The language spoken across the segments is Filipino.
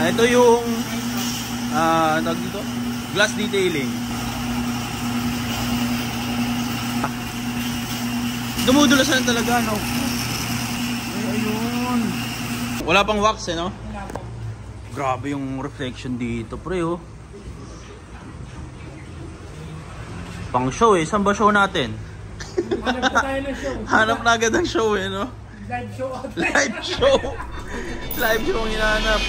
Ito yung tawag dito, glass detailing. Dumudulas na talaga, no? Ayun. Wala pang wax, eh, no? Wala pa. Grabe yung reflection dito, pre, oh. Pang show, eh. Saan ba show natin? Hanap na tayo ng show. Hanap na agad ang show, eh, no? Live show. Live show. Live show ang hinahanap.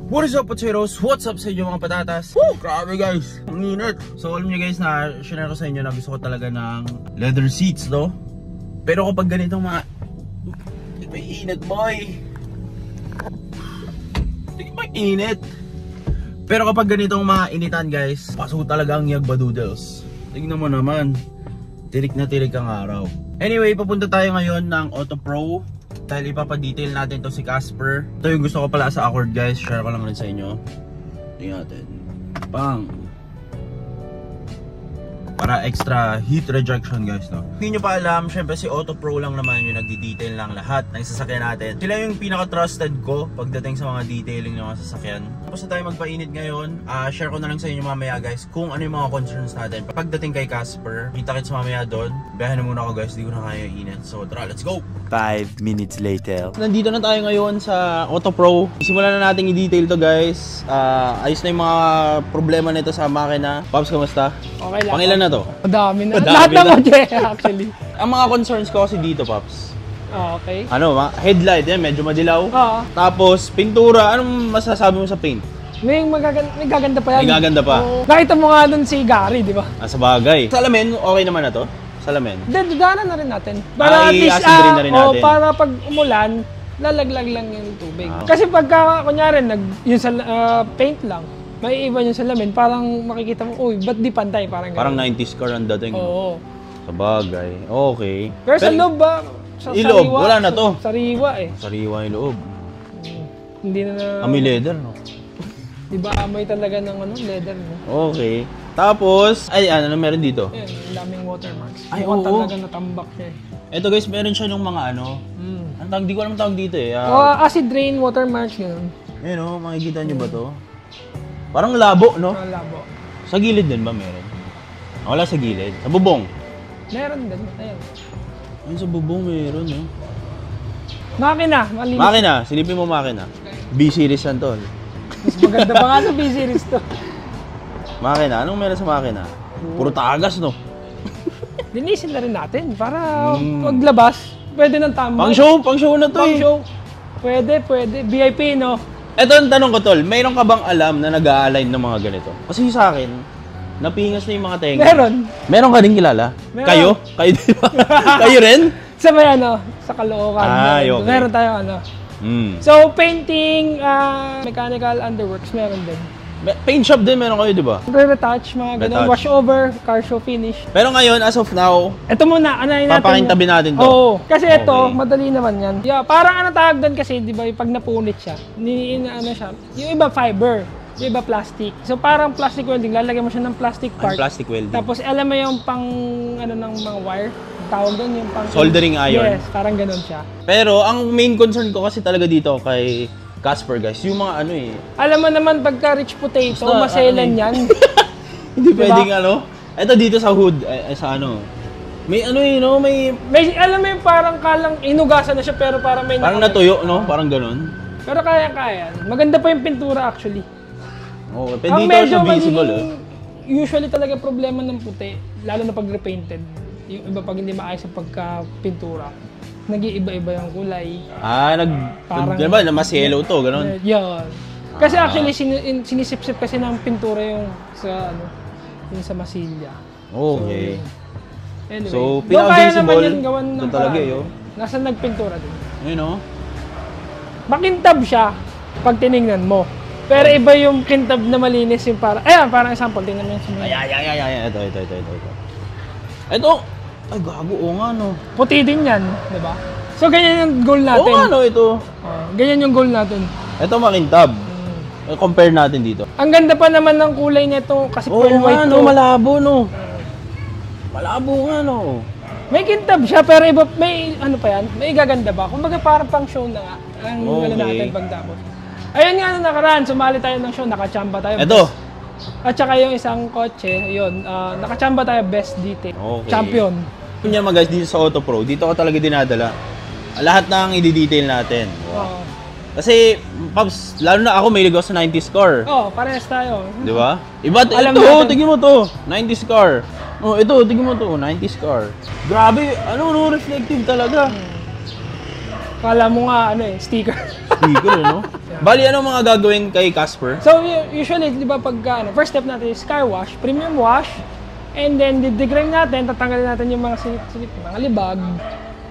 What is up, potatoes? What's up sa inyo mga patatas? Woo! Grabe guys, ang init. So alam nyo guys na share ko sa inyo na gusto ko talaga ng leather seats, no? Pero kapag ganitong mga may init, boy. May init. Pero kapag ganitong mga initan guys, pasok talaga ang Yagba Doodles. Tingnan mo naman, tirik na tirik ang araw. Anyway, papunta tayo ngayon ng Auto Pro dahil ipapadetail natin to si Casper. Ito yung gusto ko pala sa Accord guys, share ko lang rin sa inyo. Tingnan natin. Bang! Para extra heat rejection guys, no? Hindi nyo pa alam, syempre si Auto Pro lang naman yung nagdi-detail lang lahat ng sasakyan natin. Sila yung pinaka-trusted ko pagdating sa mga detailing ng mga sasakyan. Tapos na tayo magpainit ngayon, share ko na lang sa inyo mamaya guys kung ano yung mga concerns natin. Pagdating kay Casper, kita-kits mamaya doon. Biyahin na muna ako guys, hindi ko na kaya yung init. So tara, let's go! 5 minutes later. Nandito na tayo ngayon sa Auto Pro. Simulan na natin i-detail to guys. Ayos na yung mga problema nito sa makina. Pops, kamusta? Okay lang. Pangilan na to? Madami na. Madami Lahat na. na model actually. Ang mga concerns ko kasi dito, Pops. Okay. Ano, headlight yan, medyo madilaw. Oo. Tapos, pintura. Anong masasabi mo sa paint? May gaganda pa yan. May gaganda pa. Oo. Nakita mo nga dun si Gary, di ba? Sa bagay. Salamin, okay naman na to? Salamin. Dadanan na rin natin. Para at least, i-asin rin na rin natin. para pag umulan, lalaglag lang yung tubig. Kasi pagka, kunyari, yung sa paint lang, may iba yung salamin, parang makikita mo, uy, ba't di pantay? Parang 90s car ang dating. Oo. Sa bagay. Okay. Pero sa loob ba? Sa iloob, sariwa, wala na to. Sariwa eh. Sariwa yung loob. Hindi na Amoy leather, no? Di ba amoy talaga ng leather, no? Okay. Tapos, ay, ano meron dito? Ayan, ang daming watermarks. Ay, Mukhang oo. talaga natambak siya eh. Ito guys, meron siya nung mga ano. Ang tawag, di ko alam tawag dito eh. Acid rain, watermarks, gano'n. Ayun o, makikita nyo ba to? Parang labo, no? Labo. Sa gilid din ba meron? Wala sa gilid. Sa bubong. Meron din. Ayan. Ayun sa bubong meron, no? Makina, malinis. Makina, silipin mo makina. B-series yan tol. Mas maganda pa nga sa B-series to. Makina, anong meron sa makina? Puro tagas, no? Linisin na rin natin para paglabas, pwede ng tama. Pang show na to Pang eh. show. Pwede. VIP, no? Ito ang tanong ko tol, mayroon ka bang alam na nag-a-align ng mga ganito? Kasi sa akin, napingas na yung mga tenga. Meron. Meron ka din kilala? Meron. Kayo? Kayo din ba? Kayo rin? Sa may sa Caloocan. Okay. Meron tayong So, painting, mechanical underworks, meron din. Paint shop din meron kayo, di ba? Retouch, mga ganun. Retouch. Wash over, car show finish. Pero ngayon, as of now, Ito muna, anayin natin. papakintabi natin to. Oo. Kasi ito, Okay. madali naman yan. Yeah, parang tawag doon kasi, di ba, pag napunit siya, siya. Yung iba fiber, yung iba plastic. So parang plastic welding, lalagyan mo siya ng plastic part. Plastic welding. Tapos alam mo yung pang, ng mga wire? Tawag doon yung pang... Soldering iron. Yes, parang ganun siya. Pero ang main concern ko kasi talaga dito kay Casper guys, yung mga ano eh. Alam mo naman pagka rich potato, Basta, maselan yan. Hindi Diba? pwedeng ano. Ito dito sa hood, sa ano. May ano eh, no? May Alam mo yung parang kalang inugasan na siya pero parang may... parang natuyo, no? Parang ganun. Pero kaya. Maganda pa yung pintura actually. Okay, pwede Ang dito medyo siya visible eh. usually talaga problema ng puti, lalo na pag repainted. Yung iba pag hindi maayos sa pagka-pintura, nag-iiba-iba yung kulay. Parang, diba, na mas yellow to, ganun. Yan. Kasi actually, sinisip-sip kasi ng pintura yung sa masilya. Okay. Anyway, So, doon kaya naman pinaka-visible, yun gawan ng ito talaga paraan. yun. Nasa nagpintura din. Ayun no? Makintab siya pag tinignan mo. Pero iba yung kintab na malinis yung parang example, tingnan mo yung sumili. Ay, ito. Ito, ay gago, oo nga no. Puti din yan, di ba? So, ganyan yung goal natin. Oo nga no, ito. Ganyan yung goal natin. Ito makintab. Compare natin dito. Ang ganda pa naman ng kulay nito kasi Oo pearl nga white no, to. malabo no. Malabo nga no. May kintab siya, pero iba, may ano pa yan, may gaganda ba? Kumbaga parang pang show na nga, ang ano natin pagtapos. Ayun nga, nakaraan, sumali tayo ng show, nakachamba tayo. Ito. At saka yung isang kotse, yun, nakachamba tayo best detail, champion. Kunya mga guys, dito sa Auto Pro, dito ko talaga dinadala lahat ng i-detail natin. Oo. Kasi, Pops, lalo na ako, may ligaw sa 90s car. Oo, parehas tayo. Di ba? Iba, Alam ito, natin. tingin mo to, 90s car. Oh, ito, tingin mo to, 90s car. Grabe, ano, reflective talaga. Kala mo nga, ano eh, sticker. Sticker, no? Bali, ano mga gagawin kay Casper? So, usually, di ba, pag, first step natin is car wash, premium wash, and then, didigrain natin, tatanggalin natin yung mga silip-silip, mga libag.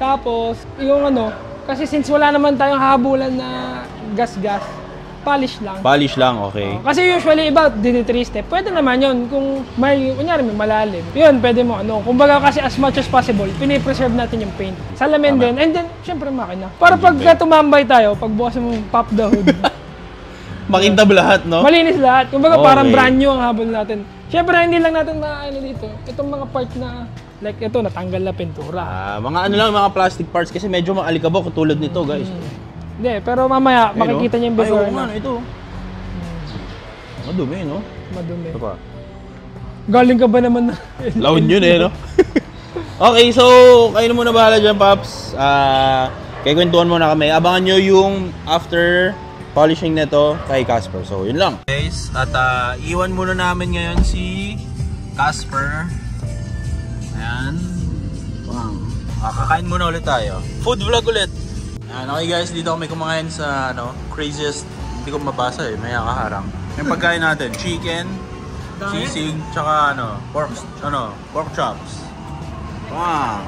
Tapos, yung ano, kasi since wala naman tayong habulan na gas-gas, polish lang. Polish lang, okay. Kasi usually, iba, dito 3 step, pwede naman yun, kung may, kunyari, may malalim. Yun, pwede mo, ano, kumbaga kasi as much as possible, pinipreserve natin yung paint. Salamin din, and then, syempre, makina. Para pagka tumambay tayo, pagbukas mo, pop the hood. Makintab lahat, no? Malinis lahat. Kumbaga Okay. parang brand new ang habol natin. Siyempre, hindi lang natin ano dito. Itong mga part na, like ito, natanggal na pintura. Mga ano lang, mga plastic parts kasi medyo maalikabok katulad nito, guys. Hindi, pero mamaya, makikita niyo yung before Ay, oo nga, ito. Madumi, no? Madumi. Ito pa. Galing ka ba naman na? Loud yun, no? Okay, so, kayo na muna bahala dyan, Pops. Kaya kwentuhan muna kami. Abangan nyo yung after polishing nito kay Casper. So, yun lang. Guys, at iwan muna namin ngayon si Casper. Ayan. Wow. Kakain muna ulit tayo. Food vlog ulit. Ayan, okay guys, dito kami kumakain sa craziest, hindi ko mabasa eh, may nakaharang. Yung pagkain natin, chicken, sisig, tsaka pork chops. Wow.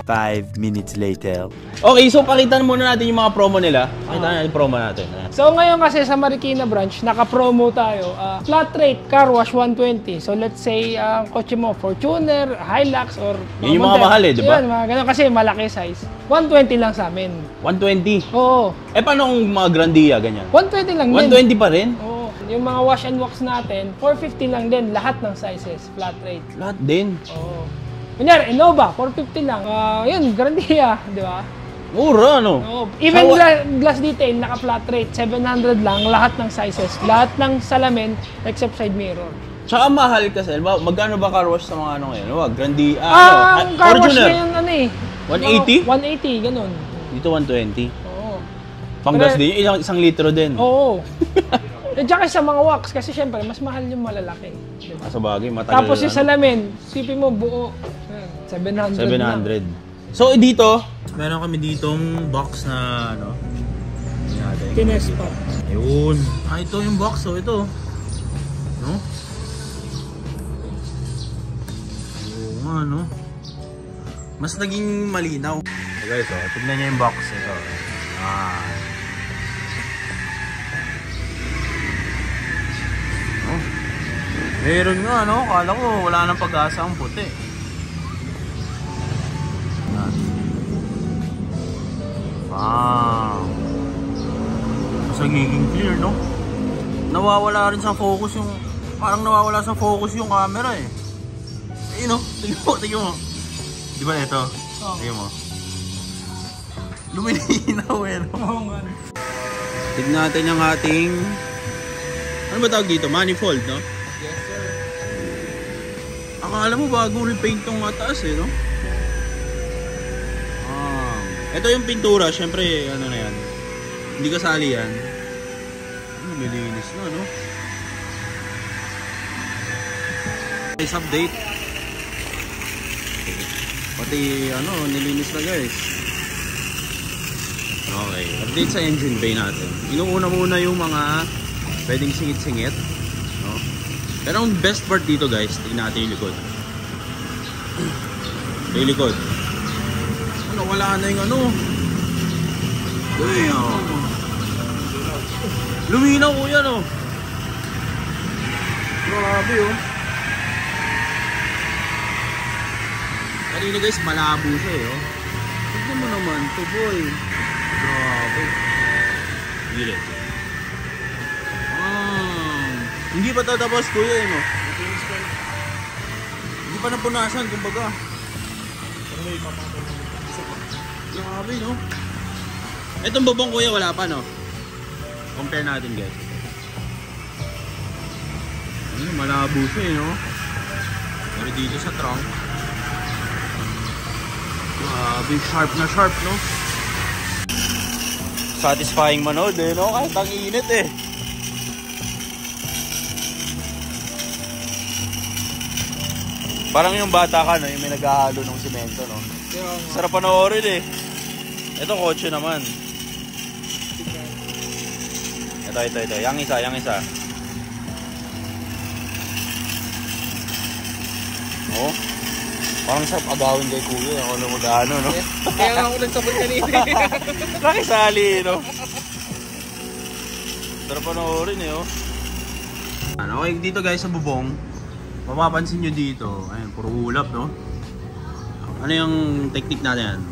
5 minutes later. Okay, so pakita muna natin yung mga promo nila. Pakita natin yung promo natin. So ngayon kasi sa Marikina branch, naka-promo tayo. Flat rate, car wash 120. So let's say, kotse mo, Fortuner, Hilux, or Yun yung mga mahal eh, di ba? Yun, mga ganun. Kasi malaki size. 120 lang sa amin. 120. Oo. Eh, paano kung mga Grandia, ganyan? 120 lang din. 120 pa rin? Oo. Yung mga wash and wax natin, 450 lang din. Lahat ng sizes, flat rate. Lahat din. Oo. Kunyari, Innova, 450 lang. Yun, Grandia, di ba? Mura, no? Oo. Even glass detail, naka-flat rate, 700 lang, lahat ng sizes. Lahat ng salamin, except side mirror. Tsaka mahal kasi. Magkano ba car wash sa mga ano ngayon? Grandia, Ang car wash Fortuner. ngayon, ano eh. 180? 180, ganun. Dito 120. Oo. Panggas din, isang litro din. Oo. At saka sa mga wax, kasi syempre, mas mahal yung malalaki. Diba? Sa bagay, matagal. Tapos yung salamin, sipin mo buo, 700 700. So, dito, meron kami ditong box na, Tinespa. Ayun. Ito yung box, oh, ito. No? Oo nga, no? Mas naging malinaw. So guys, tignan nyo yung box. Ito. Meron nga, no? Kala ko wala nang pag-asa ang puti. Mas nagiging clear, no? Nawawala rin sa focus yung... Parang nawawala sa focus yung camera, eh. Ayun, no? Tingnan mo. Di ba ito? Oh. Tingnan mo. Luminaw, eh, no? Oo nga. Tignan natin yung ating... Ano ba tawag dito? Manifold, no? Yes, sir. Akala mo bagong repaint tong mataas, eh, no? Ito yung pintura, syempre, ano na yan. Hindi kasali yan. Malinis na, no? Guys, update. Pati, nilinis na, guys. Okay, update sa engine bay natin. Inuuna muna yung mga pwedeng singit-singit, no? Pero ang best part dito, guys, tignan natin yung likod. Yung likod. Wala na yung Damn. Luminaw ko yan, oh. Grabe, oh. Kanina guys, malabo siya, eh, oh. Tignan mo naman to, boy. Grabe. Gilid. Hindi pa tatapos, kuya, eh, no? Hindi pa napunasan, kumbaga. may papatol. Grabe, no? Itong bubong kuya, wala pa, no? Compare natin, guys. Malabo siya, no? Pero dito sa trunk, grabe, sharp na sharp, no? Satisfying manood, eh, no? Kahit ang init, eh. Parang yung bata ka, no? Yung may naghahalo ng simento, no? Sarap panoorin, eh. Ito, kotse naman. Ito. Yang isa. Oh. Parang sarap agawin kay kuya. Ako na mag-ano, no? Kaya nga ako nagsabot kanina. Nakisali, no? Sarap panoorin, eh, oh. Okay, dito guys sa bubong, mapapansin nyo dito, ayun, puro ulap, no? Ano yung technique natin?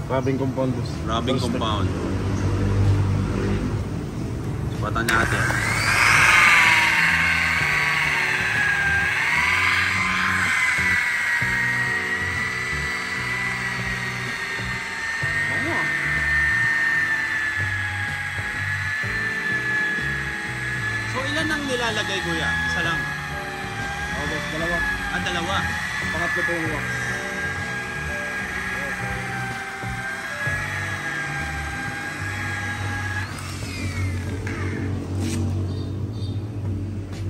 Rubbing compound. Rubbing compound. Subatan natin. So ilan ang nilalagay kuya? Isa lang? Okay, dalawa. Dalawa. Pangatlo po yung wax.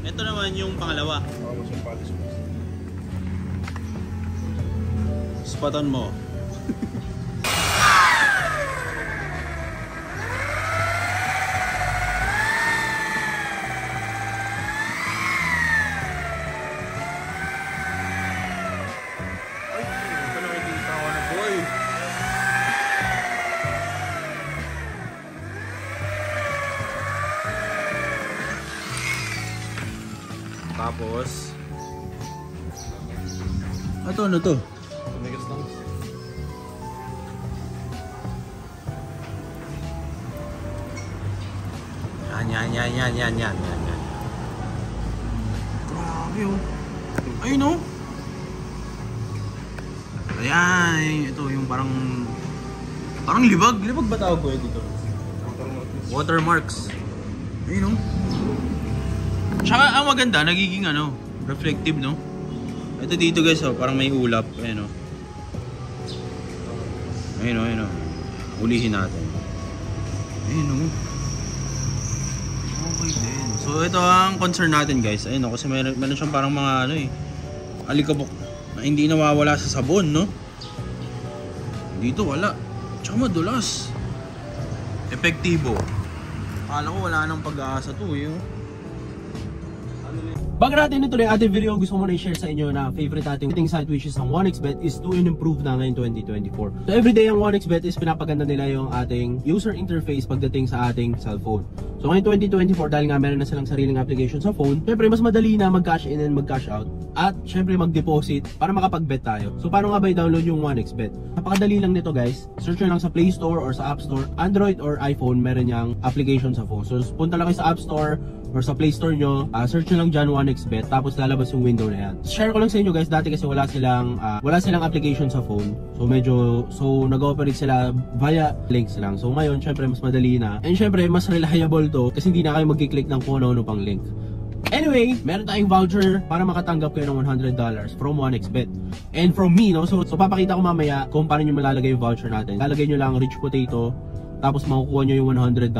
Ito naman yung pangalawa. Spatan mo. Tapos ano to? Tumigas lang. Yan. Grabe, oh. Ayun, oh. Ayan, ito yung parang libag. Libag ba tawag ko dito? Watermarks. Ayun, oh. Tsaka ang maganda, nagiging reflective, no? Ito dito guys, oh, parang may ulap. Ayun, oh. Ayun, oh. Ulihin natin. Ayun, oh. Okay din. So ito ang concern natin guys. Ayun, oh, kasi meron siyang parang mga alikabok na hindi nawawala sa sabon, no? Dito wala. Tsaka madulas. Epektibo. Akala ko wala nang pag-aasa to, eh. Bago natin ituloy ang ating video, gusto ko muna i-share sa inyo na favorite ating betting site which is ang 1xBet is to improve na ngayon 2024. So everyday ang 1xBet is pinapaganda nila yung ating user interface pagdating sa ating cellphone. So ngayon 2024 dahil nga meron na silang sariling application sa phone, syempre mas madali na mag-cash in and mag-cash out at syempre mag-deposit para makapag-bet tayo. So paano nga ba i-download yung 1xBet? Napakadali lang nito guys. Search nyo lang sa Play Store or sa App Store. Android or iPhone meron niyang application sa phone. So punta lang kayo sa App Store or sa Play Store nyo, search nyo lang dyan 1xBet, tapos lalabas yung window na yan. Share ko lang sa inyo guys, dati kasi wala silang application sa phone. So nag-operate sila via links lang. So ngayon, syempre mas madali na. And syempre, mas reliable to kasi hindi na kayo mag-click ng kung ano pang link. Anyway, meron tayong voucher para makatanggap kayo ng $100 from 1xBet. And from me, no? So papakita ko mamaya kung paano nyo malalagay yung voucher natin. Lalagay nyo lang rich potato, tapos makukuha nyo yung $100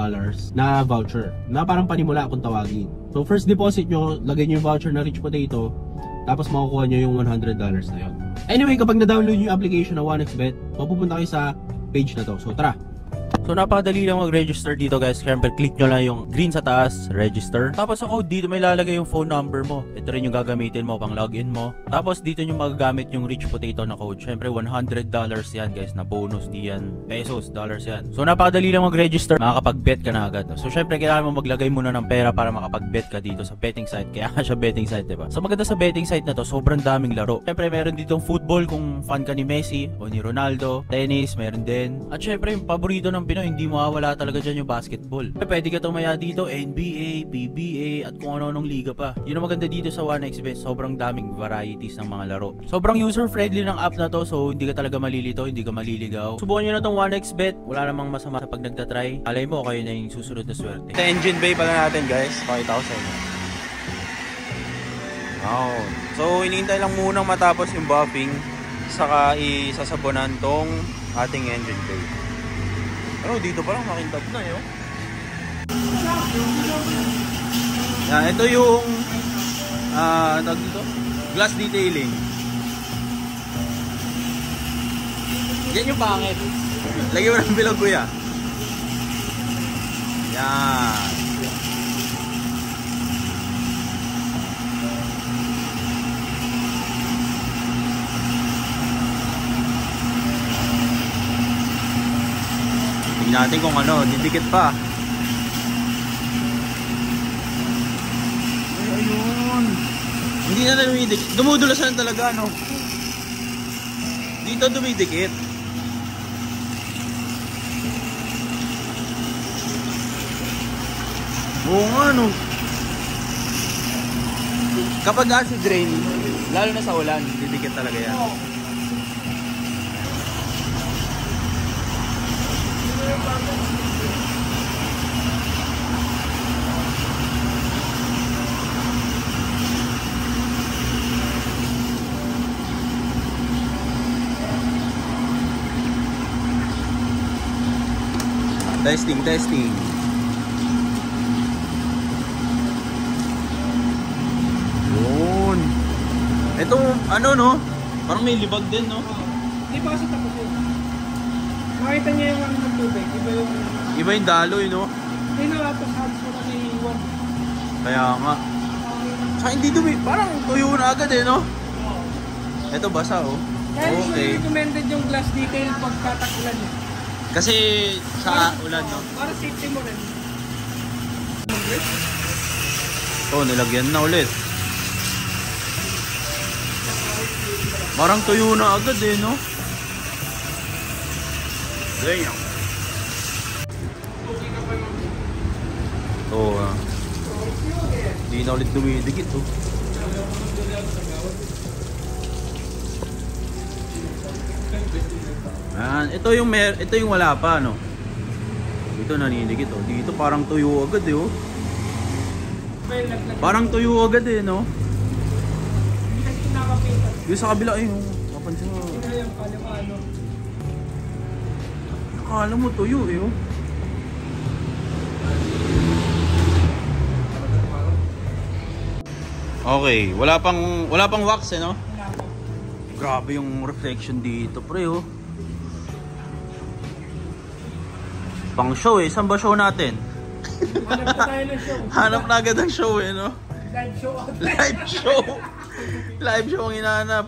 na voucher na parang panimula kung tawagin. So first deposit nyo, lagay nyo yung voucher na rich potato, tapos makukuha nyo yung $100 na yun. Anyway, kapag na-download nyo yung application na 1xBet, mapupunta kayo sa page na to. So tara! So napakadali lang mag-register dito guys. Siyempre click nyo lang yung green sa taas, register. Tapos sa code dito may lalagay yung phone number mo. Ito rin yung gagamitin mo pang login mo. Tapos dito nyo magagamit yung rich potato na code. Siyempre $100 yan guys na bonus, di yan pesos, dollars yan. So napakadali lang mag-register, makakapag-bet ka na agad. So siyempre kailangan mo maglagay muna ng pera para makapag-bet ka dito sa betting site. Kaya nga siya betting site, diba? So maganda sa betting site na to, sobrang daming laro. Siyempre meron ditong football kung fan ka ni Messi o ni Ronaldo. Tennis, meron din. At siyempre yung paborito ng ng Pinoy, hindi mawawala talaga dyan yung basketball. Pwede ka tumaya dito, NBA, PBA, at kung ano-anong liga pa. Yun ang maganda dito sa 1xBet, sobrang daming varieties ng mga laro. Sobrang user-friendly ng app na to, so hindi ka talaga malilito, hindi ka maliligaw. Subukan nyo na tong 1xBet, wala namang masama sa pag nagtatry. Alay mo, kayo na yung susunod na swerte. Sa engine bay pala natin guys, pakita ko sa inyo. Wow. So hinihintay lang munang matapos yung buffing, saka isasabonan tong ating engine bay. Pero dito pa lang makintab na yun. Yan, ito yung tawag dito, glass detailing. Yan yung pangit. Lagyan mo ng bilog kuya. Yan. Tingnan natin kung ano, didikit pa. Ay, ayun. Hindi na dumidikit. Dumudulas na talaga, no? Dito dumidikit. Oo nga, no? Kapag acid rain, lalo na sa ulan, didikit talaga yan. Testing. Yun. Ito, ano no? Parang may libag din, no? Hindi pa kasi tapos yun. Makita niya yung ano ng tubig. Iba yung daloy, no? Hindi na lahat habs mo na naiiwan. Kaya nga. Saka hindi dumi. Parang tuyo na agad eh, no? Ito basa, oh. Kaya Okay. recommended yung glass detail pagkatakulan eh. Kasi sa ulan, no? Para safety mo rin. Oh, nilagyan na ulit. Parang tuyo na agad eh, no? Damn. Oh, di na ulit dumidikit, oh. Ayan, ito yung wala pa, no? Dito naninigit, oh. Dito parang tuyo agad, eh, oh. Parang tuyo agad, eh, no? Hindi kasi pinakapitan. Yung sa kabila, eh, oh. Kapansin mo. Ito yung ano. Akala mo tuyo, eh, oh. Okay, wala pang wax, eh, no? Grabe yung reflection dito, pre, oh. Pang show, eh. Saan ba show natin? Hanap na tayo ng show. Hanap na agad ang show, eh, no? Live show. Live show. Live show ang hinahanap.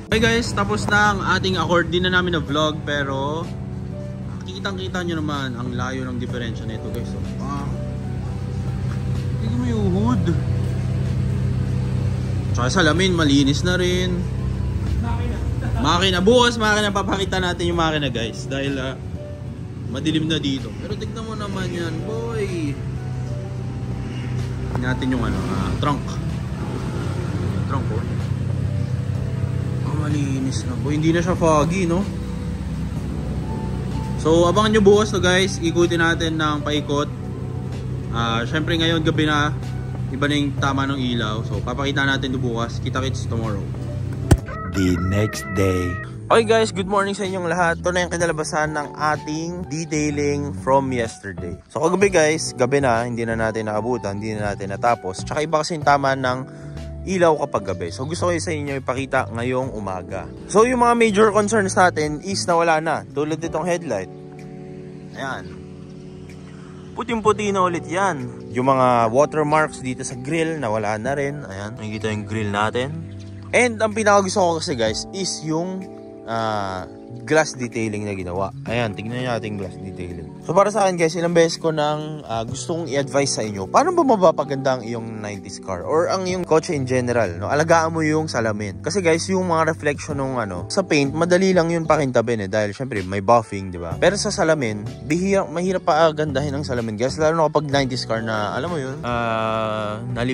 Okay guys, tapos na ang ating accord. Di na namin na vlog, pero kitang-kita nyo naman ang layo ng diferensya nito, guys. So, tignan mo yung hood. Tsaka salamin, malinis na rin. Makina. Bukas makina, papakita natin yung makina, guys. Dahil madilim na dito. Pero tignan mo naman yan, boy. Tignan natin yung trunk. Yung trunk, oh. Malinis na, boy. Hindi na siya foggy, no? So, abangan nyo bukas to, guys. Ikutin natin ng paikot. Syempre ngayon, gabi na. Iba na yung tama ng ilaw. So, papakita natin to bukas. Kita-kits tomorrow. The next day. Okay guys, good morning sa inyong lahat. Ito na yung kinalabasan ng ating detailing from yesterday. So kagabi guys, gabi na, hindi na natin nakabutan, hindi na natin natapos. Tsaka iba kasi yung tama ng ilaw kapag gabi. So gusto ko sa inyo ipakita ngayong umaga. So yung mga major concerns natin is nawala na. Tulad nitong headlight. Ayan. Puting-puti na ulit yan. Yung mga watermarks dito sa grill, nawala na rin. Ayan, nakikita yung grill natin. And ang pinaka gusto ko kasi guys is yung glass detailing na ginawa. Ayan, tignan natin glass detailing. So para sa akin guys, ilang beses ko nang gustong i-advise sa inyo, paano ba mapapaganda ang iyong 90s car or ang iyong kotse in general, no? Alagaan mo yung salamin. Kasi guys, yung mga reflection ng sa paint, madali lang yun pakintabin dahil syempre may buffing, di ba? Pero sa salamin, mahirap pa agandahin ang salamin guys, lalo na kapag 90s car na, alam mo yun,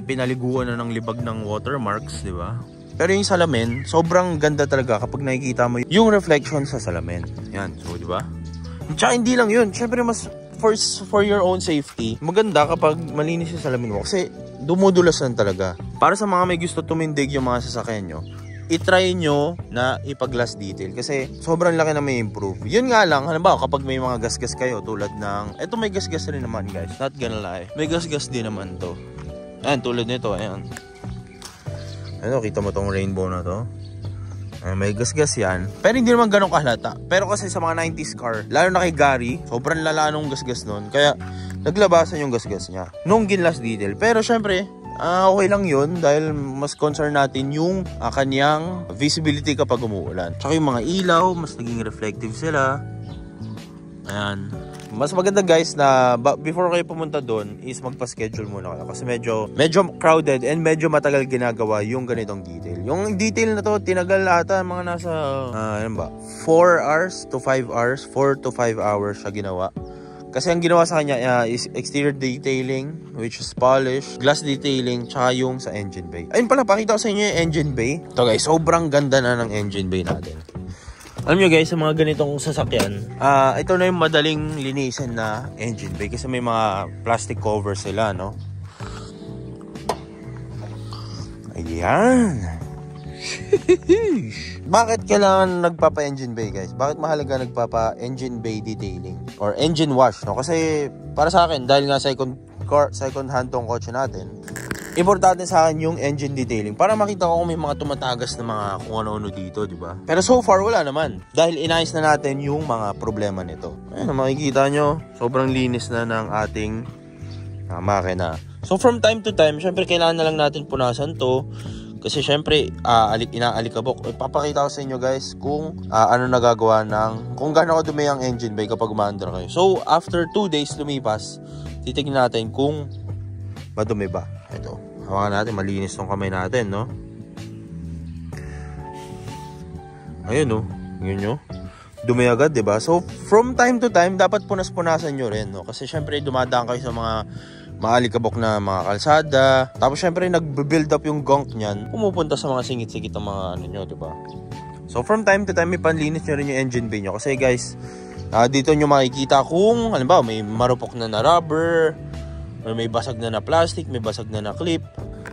pinaliguan na ng libag ng watermarks, di ba? Pero yung salamin, sobrang ganda talaga kapag nakikita mo yung reflection sa salamin. Yan, so di ba? Tsaka hindi lang yun. Syempre mas for your own safety, maganda kapag malinis yung salamin mo kasi dumudulas lang talaga. Para sa mga may gusto tumindig yung mga sasakyan nyo, itry nyo na ipag-glass detail kasi sobrang laki na may improve. Yun nga lang, halimbawa kapag may mga gasgas kayo tulad ng, eto may gasgas rin naman guys, not gonna lie. May gasgas din naman to. Ayan, tulad nito, ayan. Ano, kita mo tong rainbow na to? May gasgas yan. Pero hindi naman ganun kahalata. Pero kasi sa mga 90s car, lalo na kay Gary, sobrang lala nung gasgas nun. Kaya naglabasan yung gasgas niya nung ginlas detail. Pero syempre, okay lang yun dahil mas concern natin yung kanyang visibility kapag umuulan. Tsaka yung mga ilaw, mas naging reflective sila. Ayan. Mas maganda guys na before kayo pumunta doon is magpa-schedule muna kayo kasi medyo crowded and medyo matagal ginagawa yung ganitong detail. Yung detail na to tinagal ata mga nasa 4 hours to 5 hours, 4 to 5 hours siya ginawa. Kasi ang ginawa sa kanya is exterior detailing, which is polish, glass detailing, tsaka yung sa engine bay. Ayun pala, pakita ko sa inyo yung engine bay. Ito guys, sobrang ganda na ng engine bay natin. Alam nyo guys, sa mga ganitong sasakyan, ito na yung madaling linisin na engine bay kasi may mga plastic cover sila, no? Ayan. Bakit kailangan nagpapa-engine bay guys? Bakit mahalaga nagpapa-engine bay detailing or engine wash, no? Kasi para sa akin, dahil nga second hand tong kotse natin, importante sa akin yung engine detailing para makita ko kung may mga tumatagas na mga kung ano-ano dito, di ba? Pero so far wala naman dahil inayos na natin yung mga problema nito. Ayun, makikita nyo, sobrang linis na ng ating makina. So from time to time, syempre kailangan na lang natin punasan to kasi syempre inaalikabok. Papakita ko sa inyo guys kung ano nagagawa ng kung gaano kadumi ang engine bay kapag umaandar kayo. So after 2 days lumipas, titignan natin kung madumi ba. Ito, hawakan natin, malinis tong kamay natin, no? Ayun, no? Yun, no? Dumi agad, diba? So, from time to time, dapat punas-punasan nyo rin, no? Kasi, syempre, dumadaan kayo sa mga maalikabok na mga kalsada. Tapos, syempre, nag-build up yung gunk nyan. Pumupunta sa mga singit-singit ng mga ano nyo, diba? So, from time to time, may panlinis nyo rin yung engine bay nyo. Kasi, guys, dito nyo makikita kung, halimbawa, may marupok na rubber, may basag na plastic, may basag na clip,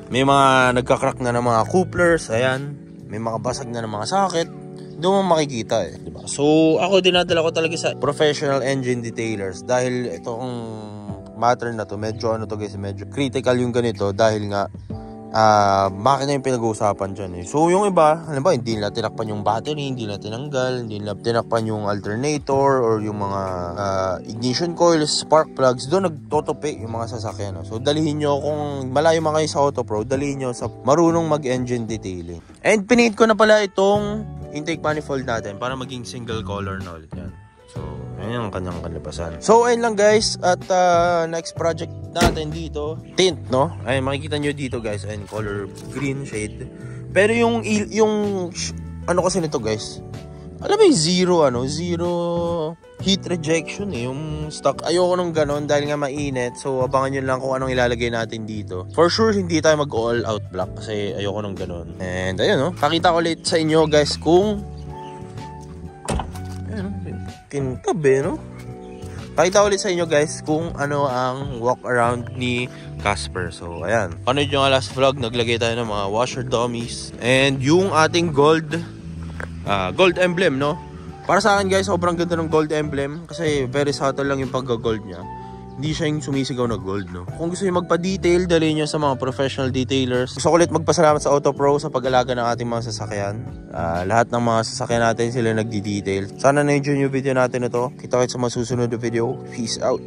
may mga nagka-crack na ng mga couplers, ayan, may mga basag na ng mga socket, doon mo makikita diba? So ako dinadala ko talaga sa professional engine detailers dahil itong matter na to, medyo ano to guys, medyo critical yung ganito dahil nga makina yung pinag-uusapan dyan So yung iba, halimbawa hindi nila tinakpan yung battery, hindi nila tinanggal, hindi nila tinakpan yung alternator or yung mga ignition coils, spark plugs, doon nagtotope yung mga sasakyan So dalihin nyo, kung malayo mga kayo sa Autopro, dalihin nyo sa marunong mag-engine detailing. And pinate ko na pala itong intake manifold natin para maging single color na ulit yan. So ayan ang kanyang kalabasan. So ayun lang guys, at next project natin dito, tint, no? Ay makikita nyo dito guys, ayun, color green shade. Pero yung ano kasi nito guys, alam mo yung zero heat rejection yung stock. Ayoko nung ganon dahil nga mainit. So abangan nyo lang kung anong ilalagay natin dito. For sure hindi tayo mag all out black kasi ayoko nung ganon. And ayun, no? Pakita ko ulit sa inyo guys kung kintabi, no? Pakita ulit sa inyo guys kung ano ang walk around ni Casper. So ayan, panood nyo nga last vlog, naglagay tayo ng mga washer dummies and yung ating gold emblem, no? Para sa akin guys, sobrang ganda ng gold emblem kasi very subtle lang yung pagka-gold niya. Hindi siya yung sumisigaw na gold, no? Kung gusto nyo magpa-detail, dalhin nyo sa mga professional detailers. Gusto ko ulit magpasalamat sa Autopro sa pag-alaga ng ating mga sasakyan. Lahat ng mga sasakyan natin sila nagdi-detail. Sana na-enjoy yung video natin na to. Kita-kits sa mga susunod na video. Peace out!